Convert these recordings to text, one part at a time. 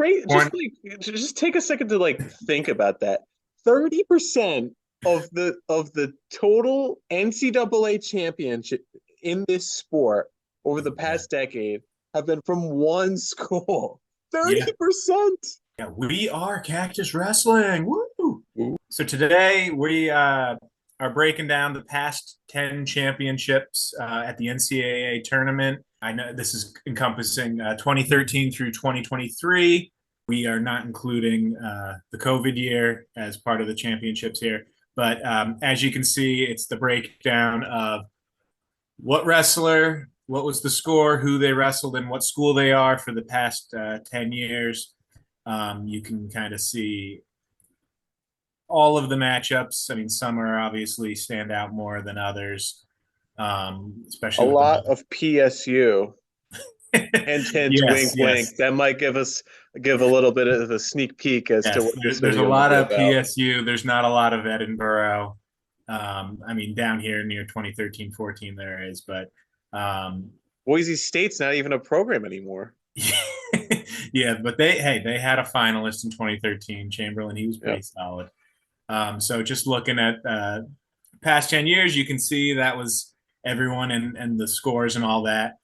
great. Born, Just take a second to like think about that. 30% of the total NCAA championship in this sport over the yeah, past decade have been from one school. yeah, 30%. yeah. We are Cactus Wrestling. Woo! So today we are breaking down the past 10 championships at the NCAA tournament. I know this is encompassing 2013 through 2023. We are not including the COVID year as part of the championships here. But as you can see, it's the breakdown of what wrestler, what was the score, who they wrestled, and what school they are for the past 10 years. You can kind of see all of the matchups. I mean, some are obviously stand out more than others, A especially with lot the. of PSU. Hint, hint, wink, Yes, wink. yes, That might give a little bit of a sneak peek as to yes. what this There's a video may lot be of about. PSU. There's not a lot of Edinburgh. I mean, down here near 2013, 14, there is, but um, Boise State's not even a program anymore. yeah, but they had a finalist in 2013, Chamberlain. He was Yeah. pretty solid. So just looking at past 10 years, you can see that was everyone and the scores and all that.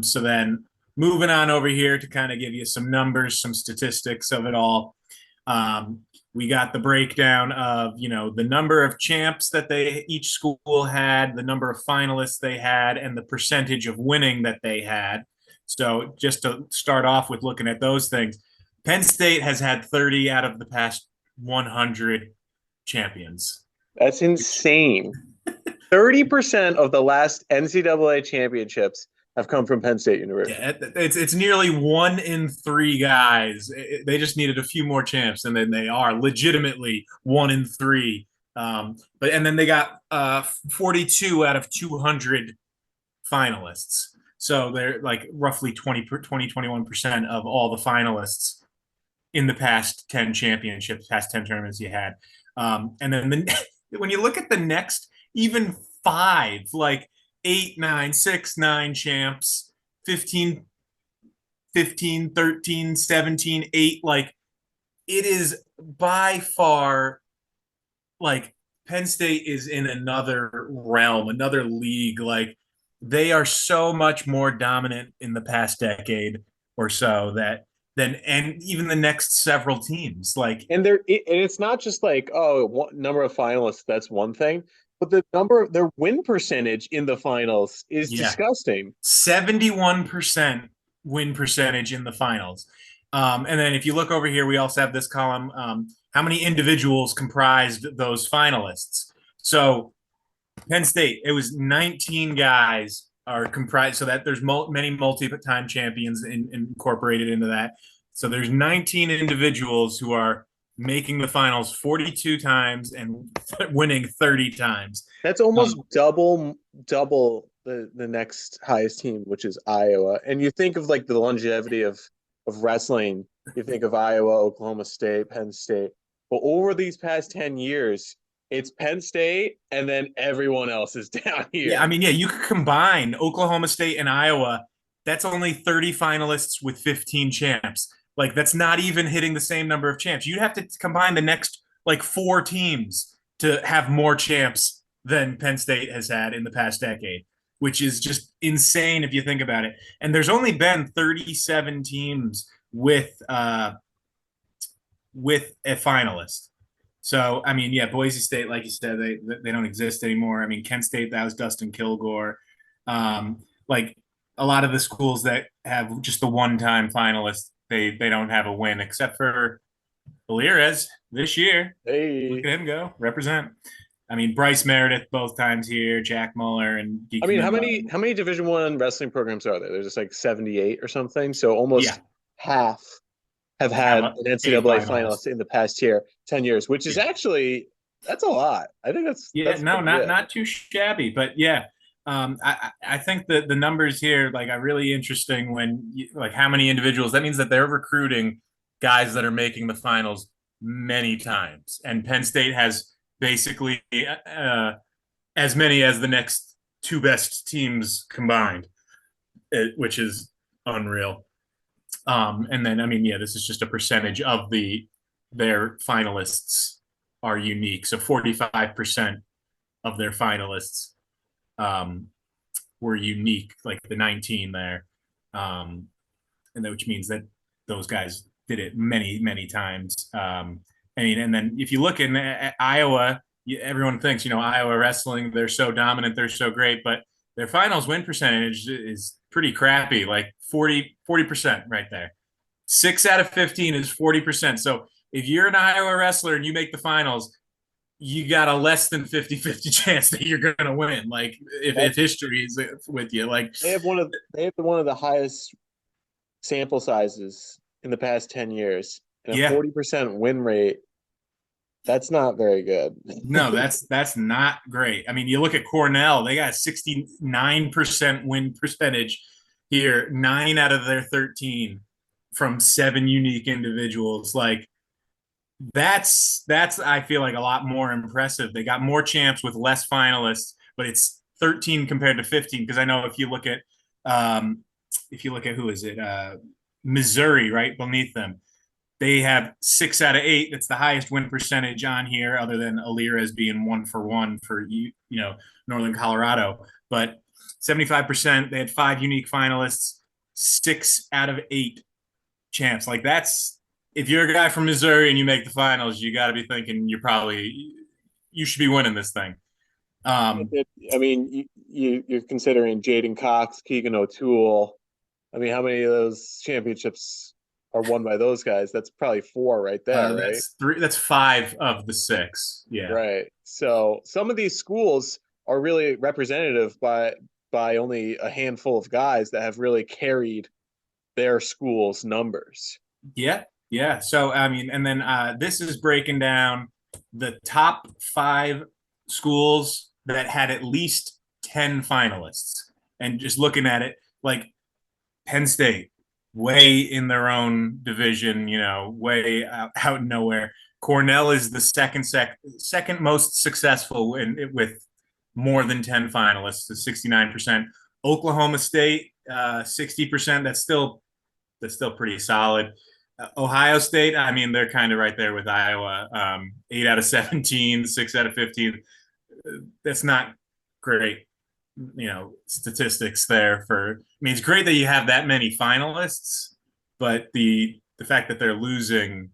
So then moving on over here to kind of give you some numbers, some statistics of it all. Um, we got the breakdown of, the number of champs that each school had, the number of finalists they had, and the percentage of winning that they had. So just to start off with looking at those things, Penn State has had 30 out of the past 100 champions. That's insane. 30% of the last NCAA championships have come from Penn State University. Yeah, it's nearly 1 in 3 guys. They just needed a few more champs, and then they are legitimately 1 in 3. And then they got 42 out of 200 finalists. So they're like roughly 21% of all the finalists in the past 10 championships, past 10 tournaments you had. And then when you look at the next, even five, like 8, 9, 6, 9 champs, 15, 15, 13, 17, 8, like it is by far like Penn State is in another realm, another league. Like they are so much more dominant in the past decade or so and even the next several teams. Like And it's not just like, oh, number of finalists, that's one thing, but their win percentage in the finals is yeah, disgusting. 71% win percentage in the finals. And then if you look over here, we also have this column, how many individuals comprised those finalists. So Penn State, it was 19 guys are comprised, so that there's many multi-time champions incorporated into that. So there's 19 individuals who are making the finals 42 times and winning 30 times. That's Um, almost double the next highest team, which is Iowa. And you think of like the longevity of wrestling, you think of Iowa, Oklahoma State, Penn State. But over these past 10 years, it's Penn State and then everyone else is down yeah, I here. mean, yeah, you could combine Oklahoma State and Iowa. That's only 30 finalists with 15 champs. Like that's not even hitting the same number of champs. You'd have to combine the next like 4 teams to have more champs than Penn State has had in the past decade, which is just insane if you think about it. And there's only been 37 teams with a finalist. So I mean, yeah, Boise State, like you said, they don't exist anymore. I mean, Kent State, that was Dustin Kilgore. Like a lot of the schools that have just the one-time finalist, they don't have a win except for Valerias this year. Look Hey, at him go represent. I mean, Bryce Meredith both times here, Jack Muller and I Geek mean, Camillo. how many Division I wrestling programs are there? There's just like 78 or something. So almost Yeah, half have have had an a NCAA finalist. finalist in the past year, 10 years, which is Yeah. actually that's a lot. I think Yeah, that's no, pretty not good. not too shabby, but yeah, I think that the numbers here like are really interesting when like how many individuals. That means that they're recruiting guys that are making the finals many times, and Penn State has basically as many as the next two best teams combined, which is unreal. And then, I mean, yeah, this is just a percentage of their finalists are unique. So 45% of their finalists um, were unique, like the 19 there, and that, which means that those guys did it many, many times. I mean, and then if you look at Iowa, everyone thinks, Iowa wrestling, they're so dominant, they're so great, but their finals win percentage is pretty crappy, like 40% right there. 6 out of 15 is 40%. So if you're an Iowa wrestler and you make the finals, you got a less than 50-50 chance that you're going to win. Like if history is with you, like they have one of the highest sample sizes in the past 10 years and a yeah, 40% win rate. That's not very good. no, that's not great. I mean, you look at Cornell, they got a 69% win percentage here, 9 out of their 13 from 7 unique individuals. Like that's I feel like a lot more impressive. They got more champs with less finalists, but it's 13 compared to 15 because I know if you look at who is it? Missouri, right beneath them. They have 6 out of 8. That's the highest win percentage on here, other than Alira's being 1-for-1 for Northern Colorado. But 75%. They had 5 unique finalists, 6 out of 8 champs. Like that's if you're a guy from Missouri and you make the finals, you got to be thinking you should be winning this thing. I mean, you're considering Jaden Cox, Keegan O'Toole. I mean, how many of those championships are won by those guys? That's probably 4 right there, right? That's 3. That's 5 of the 6. Yeah. Right. So some of these schools are really representative by only a handful of guys that have really carried their school's numbers. Yeah. Yeah. So I mean, and then this is breaking down the top 5 schools that had at least 10 finalists, and just looking at it, like Penn State, way in their own division, way out in nowhere. Cornell is the second most successful with more than 10 finalists, to 69%. Oklahoma State, 60%. That's still pretty solid. Ohio State, I mean, they're kind of right there with Iowa. 8 out of 17, 6 out of 15. That's not great, statistics there for. I mean, it's great that you have that many finalists, but the fact that they're losing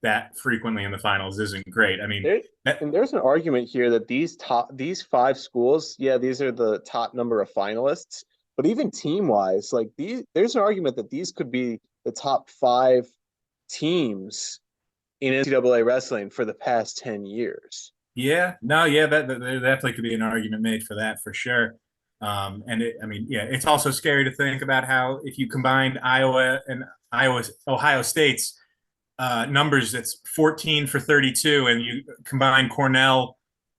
that frequently in the finals isn't great. I mean, and there's an argument here that these 5 schools, yeah, these are the top number of finalists, but even team wise, like there's an argument that these could be the top 5 teams in NCAA wrestling for the past 10 years. yeah, no, yeah, that there definitely could be an argument made for that for sure. I mean, yeah, it's also scary to think about how if you combined Ohio State's numbers, that's 14 for 32, and you combine Cornell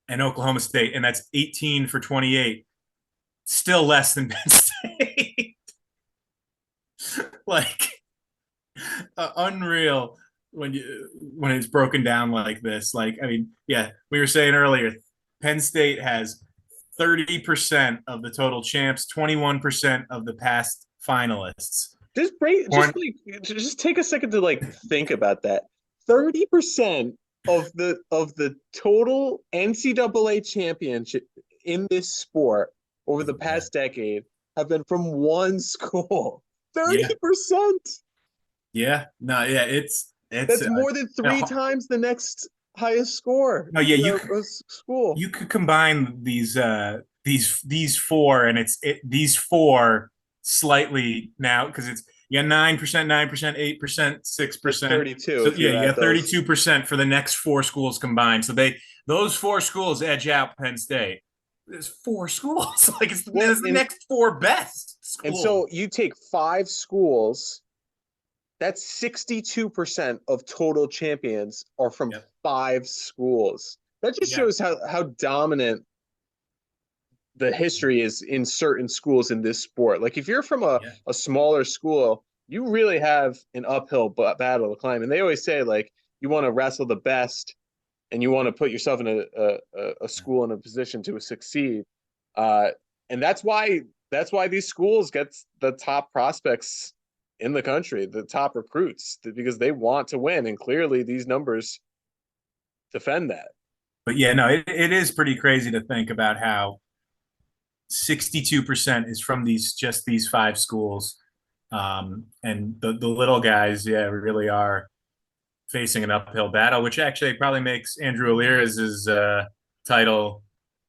and Oklahoma State, and that's 18 for 28, still less than Penn State. Like unreal when it's broken down like this. Like, I mean, yeah, we were saying earlier, Penn State has 30% of the total champs, 21% of the past finalists. Just take a second to like think about that. 30% of the total NCAA championship in this sport over the past decade have been from one school. 30%. Yeah. No, yeah, that's more than 3 times the next highest score. No, yeah, school. You could combine these 4, and these 4 slightly now because it's 9%, 9%, 8%, 6%. 32. So yeah, you got 32% for the next 4 schools combined. So those 4 schools edge out Penn State. There's 4 schools. Like it's the next 4 best schools. And so you take 5 schools. That's 62% of total champions are from 5 schools. That just shows how dominant the history is in certain schools in this sport. Like if you're from a smaller school, you really have an uphill battle to climb. And they always say, like, you want to wrestle the best and you want to put yourself in a school in a position to succeed. And that's why these schools get the top prospects in the country, the top recruits, because they want to win, and clearly these numbers defend that. But yeah, no, it is pretty crazy to think about how 62% is from these five schools. And the little guys, yeah, really are facing an uphill battle, which actually probably makes Andrew Alira's title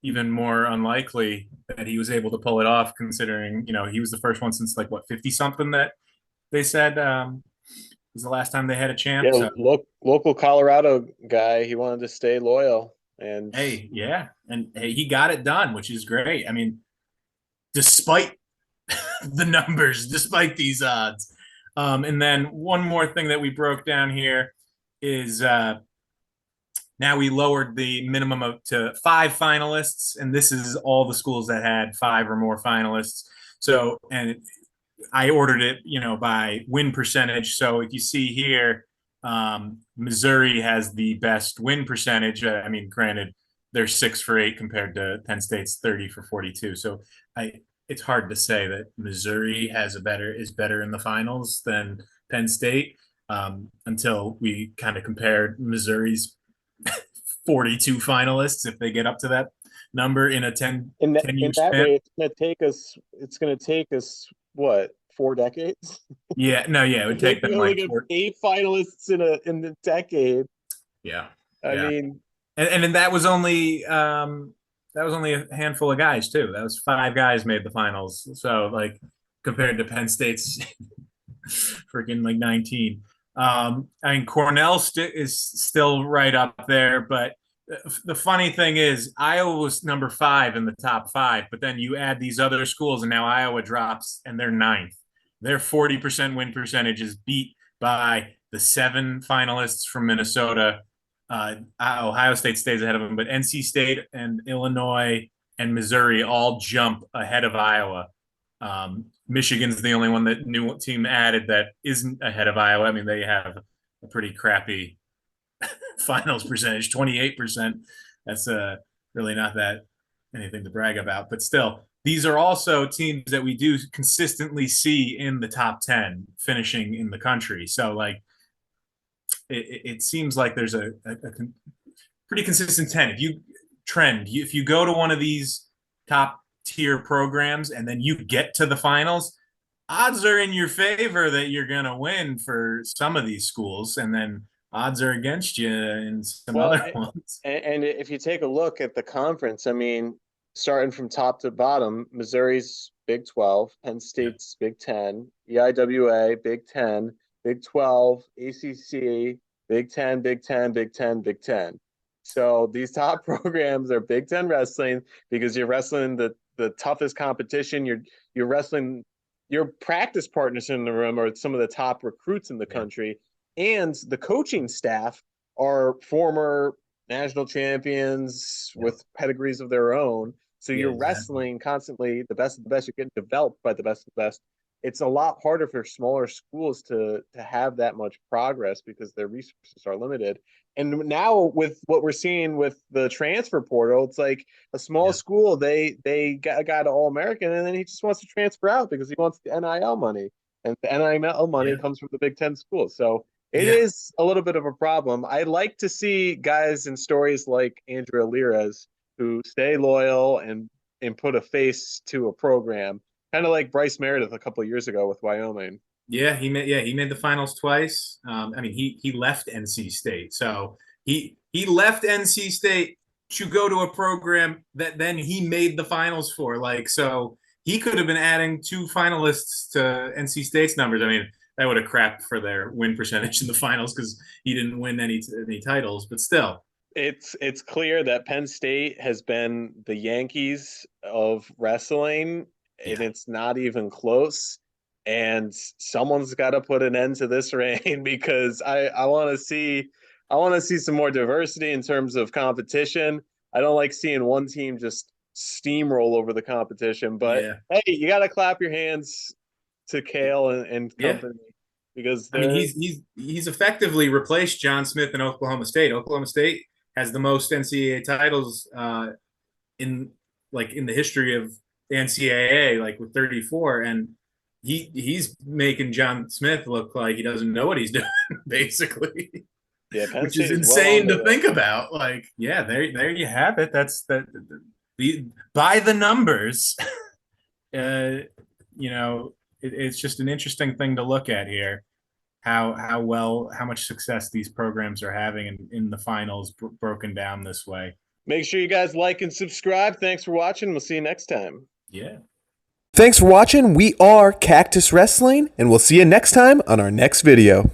even more unlikely that he was able to pull it off, considering, he was the first one since like what, 50 something that they said was the last time they had a champ. Yeah, So local Colorado guy, he wanted to stay loyal, and hey, yeah. And hey, he got it done, which is great. I mean, despite the numbers, despite these odds. And then one more thing that we broke down here is now we lowered the minimum to 5 finalists, and this is all the schools that had 5 or more finalists. So, and I ordered it, by win percentage. So if you see here, Missouri has the best win percentage. I mean, granted, they're 6 for 8 compared to Penn State's 30 for 42. So it's hard to say that Missouri is better in the finals than Penn State, until we kind of compared Missouri's 42 finalists if they get up to that number in a 10 in year that span. rate, it's gonna take us what, 4 decades? Yeah, no, yeah, it would take We them only like get 4. 8 finalists in the decade. Yeah, I yeah, mean, and that was only a handful of guys too. That was 5 guys made the finals. So like compared to Penn State's freaking like 19. I mean, Cornell is still right up there, but the funny thing is Iowa was number 5 in the top 5, but then you add these other schools, and now Iowa drops and they're ninth. Their 40% win percentage is beat by the 7 finalists from Minnesota. Ohio State stays ahead of them, but NC State and Illinois and Missouri all jump ahead of Iowa. Michigan's the only one that new team added that isn't ahead of Iowa. I mean, they have a pretty crappy finals percentage, 28%. That's really not that anything to brag about. But still, these are also teams that we do consistently see in the top 10 finishing in the country. So, like, it seems like there's a pretty consistent trend. If you go to one of these top tier programs and then you get to the finals, odds are in your favor that you're going to win for some of these schools, and then odds are against you in some well, other ones. and if you take a look at the conference, I mean, starting from top to bottom, Missouri's Big 12, Penn Yeah. State's Big 10, EIWA, Big 10, Big 12, ACC, Big 10, Big 10, Big 10, Big 10. So these top programs are Big 10 wrestling, because you're wrestling the toughest competition. You're wrestling your practice partners in the room are some of the top recruits in the country, and the coaching staff are former national champions with pedigrees of their own. So Yeah, you're exactly. wrestling constantly the best of the best. You're getting developed by the best of the best. It's a lot harder for smaller schools to have that much progress because their resources are limited. And now with what we're seeing with the transfer portal, it's like a small Yeah. school, they got a guy to All American, and then he just wants to transfer out because he wants the NIL money. And the NIL money Yeah. comes from the Big Ten schools. So it Yeah. is a little bit of a problem. I like to see guys in stories like Andrew Alira's who stay loyal and put a face to a program, kind of like Bryce Meredith a couple of years ago with Wyoming. He made the finals twice. I mean, he left NC State, so he left NC State to go to a program that then he made the finals for. Like, so he could have been adding 2 finalists to NC State's numbers. I mean, that would have crapped for their win percentage in the finals because he didn't win any titles. But still, It's clear that Penn State has been the Yankees of wrestling, and yeah, it's not even close. And someone's got to put an end to this reign because I want to see some more diversity in terms of competition. I don't like seeing one team just steamroll over the competition. But yeah, hey, you got to clap your hands to Kale and yeah. company, because I mean, they're he's effectively replaced John Smith in Oklahoma State. Oklahoma State has the most NCAA titles in in the history of the NCAA, like with 34, and he's making John Smith look like he doesn't know what he's doing, basically. Yeah, Penn Which is State is well insane on to the think about. Like, yeah, there you have it. That's by the numbers. uh, it's just an interesting thing to look at here. How much success these programs are having in the finals broken down this way. Make sure you guys like and subscribe. Thanks for watching. We'll see you next time. Yeah. Thanks for watching. We are Cactus Wrestling, and we'll see you next time on our next video.